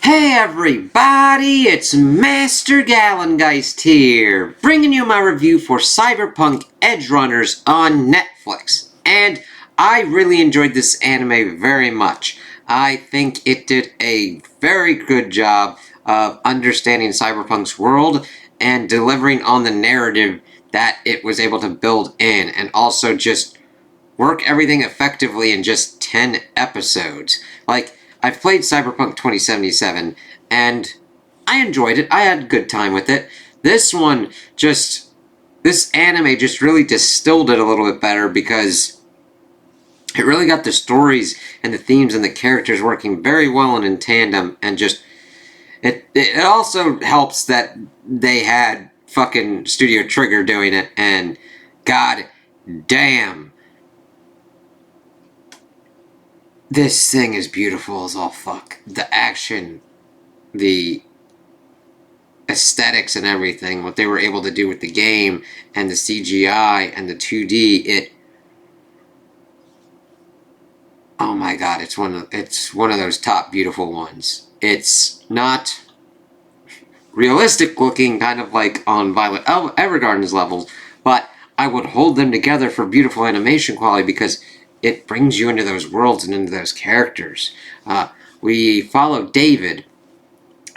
Hey everybody, it's Master Gallengeist here, bringing you my review for Cyberpunk Edgerunners on Netflix. And I really enjoyed this anime very much. I think it did a very good job of understanding Cyberpunk's world and delivering on the narrative that it was able to build in, and also just work everything effectively in just 10 episodes. Like, I've played Cyberpunk 2077, and I enjoyed it. I had a good time with it. This anime just really distilled it a little bit better because it really got the stories and the themes and the characters working very well and in tandem, and just, it also helps that they had fucking Studio Trigger doing it, and god damn, this thing is beautiful as all fuck. The action, the aesthetics and everything, what they were able to do with the game, and the CGI, and the 2D, oh my god, it's one of those top beautiful ones. It's not realistic looking, kind of like on Violet Evergarden's levels, but I would hold them together for beautiful animation quality because it brings you into those worlds and into those characters. We follow David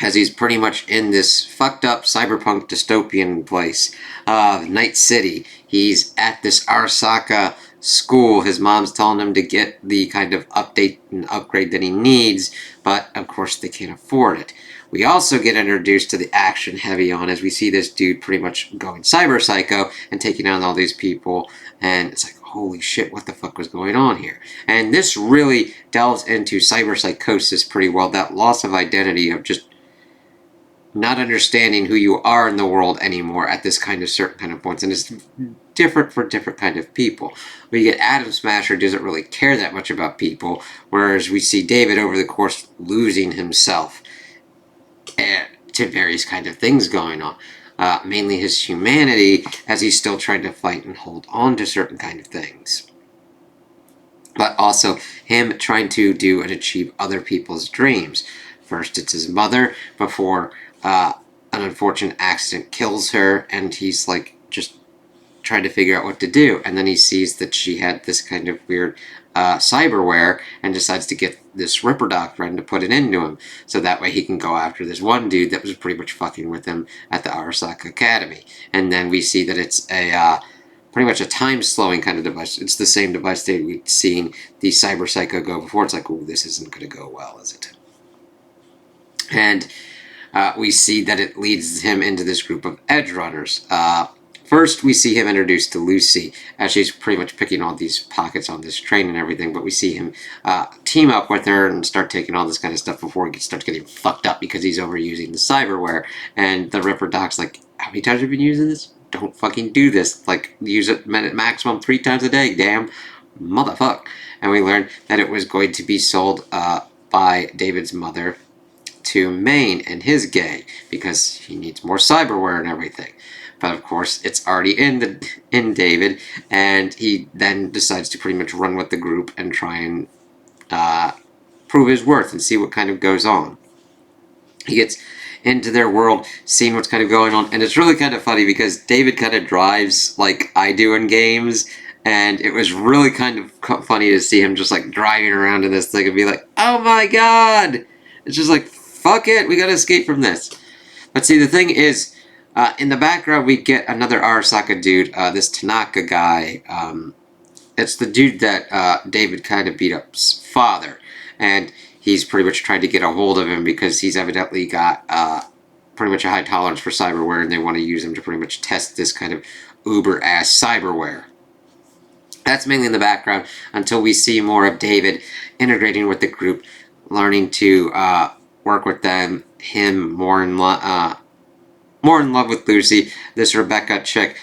as he's pretty much in this fucked up cyberpunk dystopian place, Night City. He's at this Arasaka school. His mom's telling him to get the kind of update and upgrade that he needs, but of course they can't afford it. We also get introduced to the action heavy on as we see this dude pretty much going cyber psycho and taking down all these people, and it's like, holy shit, what the fuck was going on here? And this really delves into cyber psychosis pretty well, that loss of identity of just not understanding who you are in the world anymore at this kind of certain kind of points, and it's different for different kind of people. We get Atom Smasher doesn't really care that much about people, whereas we see David over the course losing himself to various kind of things going on. Mainly his humanity, as he's still trying to fight and hold on to certain kind of things. But also him trying to do and achieve other people's dreams. First it's his mother, before an unfortunate accident kills her, and he's like just trying to figure out what to do. And then he sees that she had this kind of weird cyberware, and decides to get this Ripper Doctrine to put it into him, so that way he can go after this one dude that was pretty much fucking with him at the Arasaka Academy. And then we see that it's a pretty much a time-slowing kind of device. It's the same device that we've seen the Cyber Psycho go before. It's like, ooh, this isn't going to go well, is it? And we see that it leads him into this group of Edgerunners. First, we see him introduced to Lucy, as she's pretty much picking all these pockets on this train and everything, but we see him team up with her and start taking all this kind of stuff before he starts getting fucked up because he's overusing the cyberware. And the Ripper Doc's like, how many times have you been using this? Don't fucking do this. Like, use it maximum 3 times a day, damn motherfuck. And we learned that it was going to be sold by David's mother to Maine and his gang, because he needs more cyberware and everything. But of course, it's already in David, and he then decides to pretty much run with the group and try and prove his worth and see what kind of goes on. He gets into their world, seeing what's kind of going on, and it's really kind of funny because David kind of drives like I do in games, and it was really kind of funny to see him just like driving around in this thing and be like, oh my god! It's just like, fuck it, we gotta escape from this. But see, the thing is, in the background, we get another Arasaka dude, this Tanaka guy. It's the dude that David kind of beat up's father. And he's pretty much trying to get a hold of him because he's evidently got pretty much a high tolerance for cyberware, and they want to use him to pretty much test this kind of uber-ass cyberware. That's mainly in the background until we see more of David integrating with the group, learning to work with them, him more in love with Lucy, this Rebecca chick,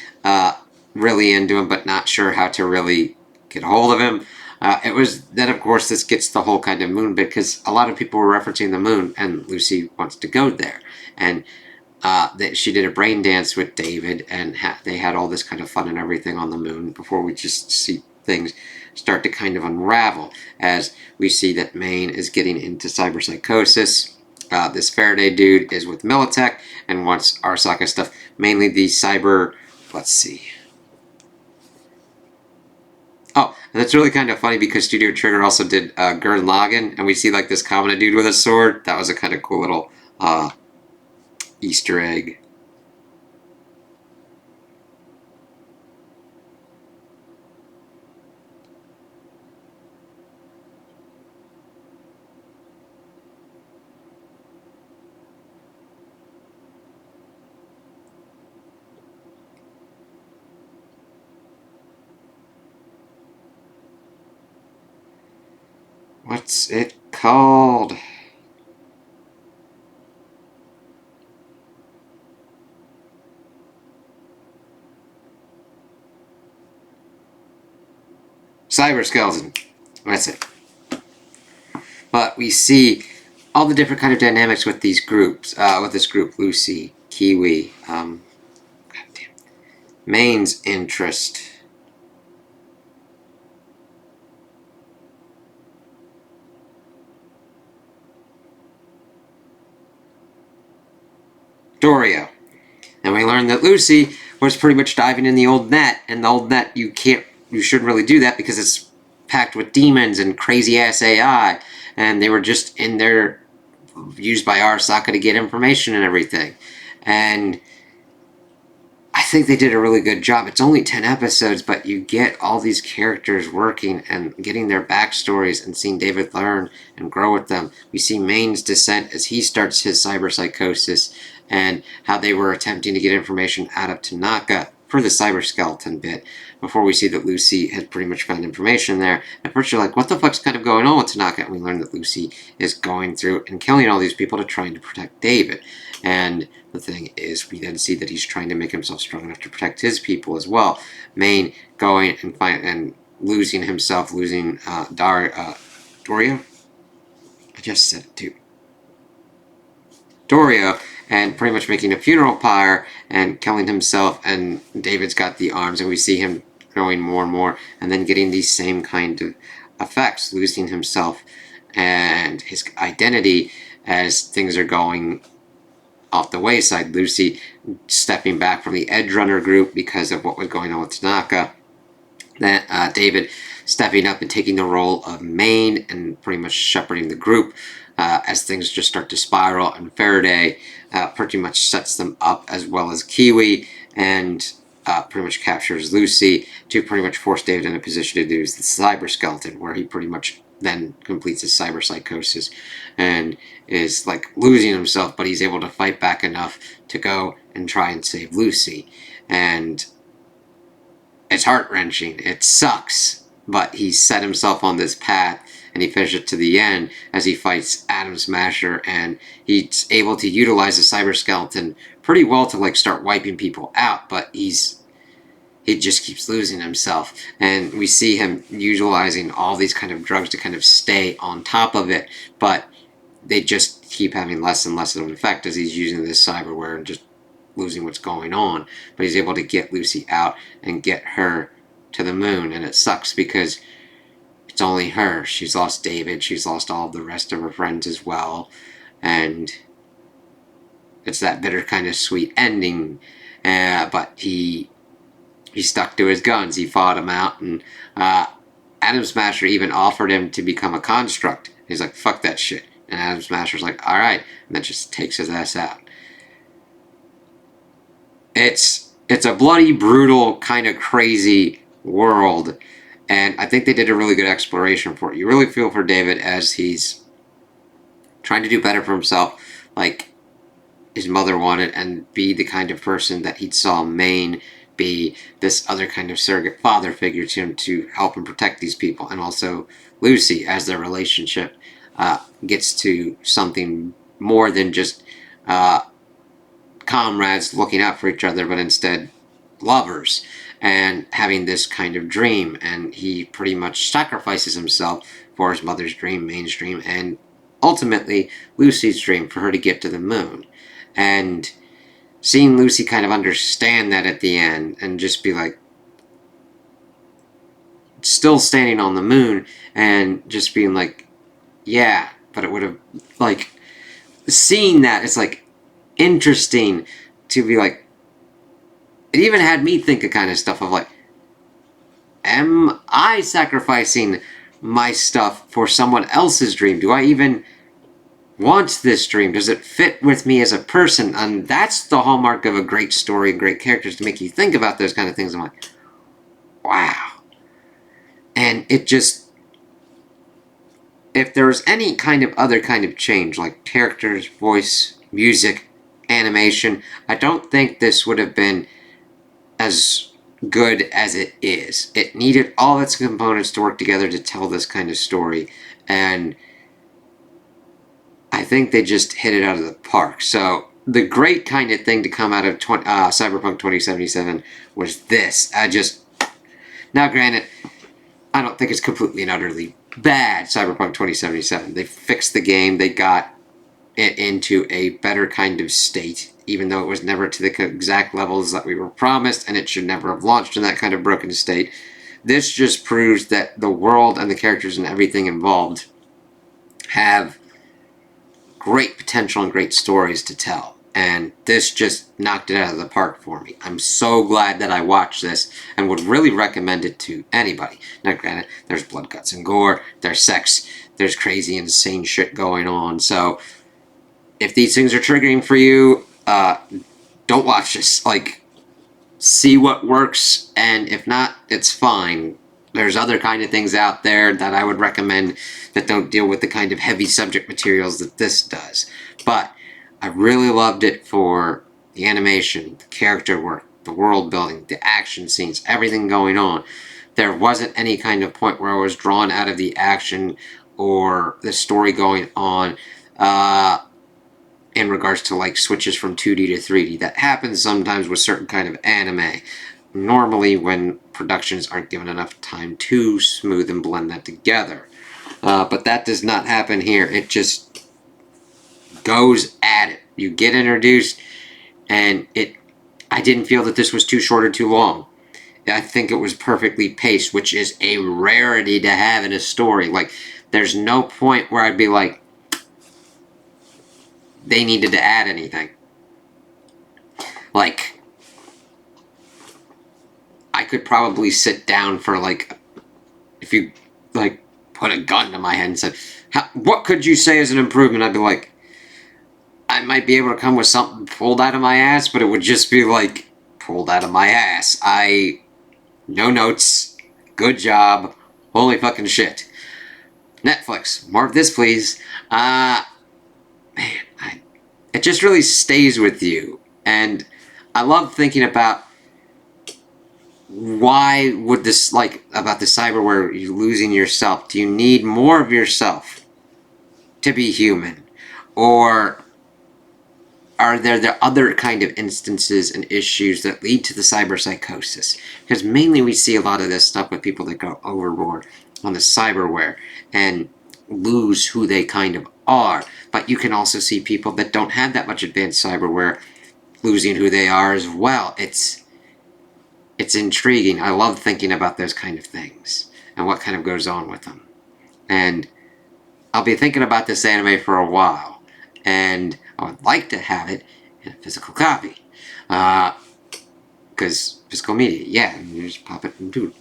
really into him, but not sure how to really get a hold of him. It was then, of course, this gets the whole kind of moon bit, because a lot of people were referencing the moon, and Lucy wants to go there. And she did a brain dance with David, and they had all this kind of fun and everything on the moon before we just see things start to kind of unravel, as we see that Maine is getting into cyberpsychosis. This Faraday dude is with Militech and wants Arasaka stuff, mainly the cyber. Let's see. Oh, and that's really kind of funny because Studio Trigger also did Gurren Lagann, and we see like this Kamina dude with a sword. That was a kind of cool little Easter egg. What's it called? Cyber Skeleton. That's it. But we see all the different kind of dynamics with these groups. With this group, Lucy, Kiwi, Main's interest. Dorio. And we learned that Lucy was pretty much diving in the old net, and the old net you shouldn't really do that because it's packed with demons and crazy ass AI, and they were just in there used by Arasaka to get information and everything. And I think they did a really good job. It's only 10 episodes, but you get all these characters working and getting their backstories and seeing David learn and grow with them. We see Main's descent as he starts his cyberpsychosis and how they were attempting to get information out of Tanaka for the cyber skeleton bit before we see that Lucy has pretty much found information there. At first you're like, what the fuck's kind of going on with Tanaka? And we learn that Lucy is going through and killing all these people to trying to protect David. And the thing is, we then see that he's trying to make himself strong enough to protect his people as well. Main going and losing himself, losing Dorio? I just said it too. Dorio, and pretty much making a funeral pyre and killing himself, and David's got the arms, and we see him growing more and more, and then getting these same kind of effects, losing himself and his identity as things are going off the wayside. Lucy stepping back from the Edgerunner group because of what was going on with Tanaka. Then David stepping up and taking the role of Main and pretty much shepherding the group as things just start to spiral. And Faraday pretty much sets them up, as well as Kiwi, and pretty much captures Lucy to pretty much force David in a position to do the cyber skeleton, where he pretty much then completes his cyber psychosis and is like losing himself, but he's able to fight back enough to go and try and save Lucy. And it's heart-wrenching. It sucks, but he set himself on this path and he finished it to the end as he fights Atom Smasher, and he's able to utilize the cyber skeleton pretty well to like start wiping people out, but he just keeps losing himself. And we see him utilizing all these kind of drugs to kind of stay on top of it, but they just keep having less and less of an effect as he's using this cyberware and just losing what's going on. But he's able to get Lucy out and get her to the moon, and it sucks because it's only her. She's lost David, she's lost all the rest of her friends as well, and it's that bitter kind of sweet ending. But he stuck to his guns. He fought him out, and Atom Smasher even offered him to become a construct. He's like, fuck that shit. And Atom Smasher's like, alright, and then just takes his ass out. It's a bloody, brutal, kind of crazy world, and I think they did a really good exploration for it. You really feel for David as he's trying to do better for himself, like his mother wanted, and be the kind of person that he saw Main be, this other kind of surrogate father figure to him to help him protect these people, and also Lucy as their relationship gets to something more than just comrades looking out for each other, but instead lovers and having this kind of dream. And he pretty much sacrifices himself for his mother's dream, Main's dream, and ultimately Lucy's dream for her to get to the moon. And seeing Lucy kind of understand that at the end and just be like, still standing on the moon and just being like, yeah, but it would have, like, seeing that, it's like interesting to be like, it even had me think of kind of stuff of like, am I sacrificing my stuff for someone else's dream? Do I even want this dream? Does it fit with me as a person? And that's the hallmark of a great story and great characters, to make you think about those kind of things. I'm like, wow. And it just, if there was any kind of other kind of change, like characters, voice, music, animation, I don't think this would have been as good as it is. It needed all its components to work together to tell this kind of story, and I think they just hit it out of the park. So the great kind of thing to come out of Cyberpunk 2077 was this. Now granted, I don't think it's completely and utterly bad, Cyberpunk 2077. They fixed the game, they got it into a better kind of state, even though it was never to the exact levels that we were promised, and it should never have launched in that kind of broken state. This just proves that the world and the characters and everything involved have great potential and great stories to tell. And this just knocked it out of the park for me. I'm so glad that I watched this and would really recommend it to anybody. Now granted, there's blood, guts, and gore, there's sex, there's crazy, insane shit going on. So if these things are triggering for you, don't watch this. Like, see what works, and if not, it's fine. There's other kind of things out there that I would recommend that don't deal with the kind of heavy subject materials that this does. But I really loved it for the animation, the character work, the world building, the action scenes, everything going on. There wasn't any kind of point where I was drawn out of the action or the story going on in regards to like switches from 2D to 3D. That happens sometimes with certain kind of anime. Normally when productions aren't given enough time to smooth and blend that together. But that does not happen here. It just goes at it. You get introduced, and I didn't feel that this was too short or too long. I think it was perfectly paced, which is a rarity to have in a story. Like, there's no point where I'd be like, they needed to add anything. Like, I could probably sit down for like, if you like put a gun to my head and said, what could you say is an improvement? I'd be like, I might be able to come with something pulled out of my ass, but it would just be like, pulled out of my ass. No notes, good job, holy fucking shit. Netflix, more of this please. It just really stays with you, and I love thinking about why would this, like, about the cyberware, you losing yourself. Do you need more of yourself to be human? Or are there the other kind of instances and issues that lead to the cyberpsychosis? Because mainly we see a lot of this stuff with people that go overboard on the cyberware and lose who they kind of are. But you can also see people that don't have that much advanced cyberware losing who they are as well. It's intriguing. I love thinking about those kind of things and what kind of goes on with them. And I'll be thinking about this anime for a while, and I would like to have it in a physical copy. Because physical media, yeah, you just pop it and do it.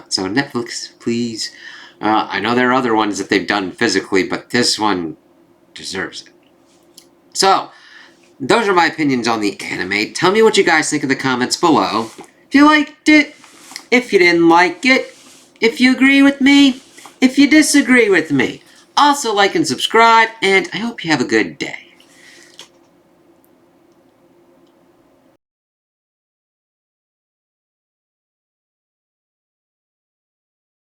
So Netflix, please. I know there are other ones that they've done physically, but this one deserves it. So, those are my opinions on the anime. Tell me what you guys think in the comments below. If you liked it, if you didn't like it, if you agree with me, if you disagree with me. Also like and subscribe, and I hope you have a good day.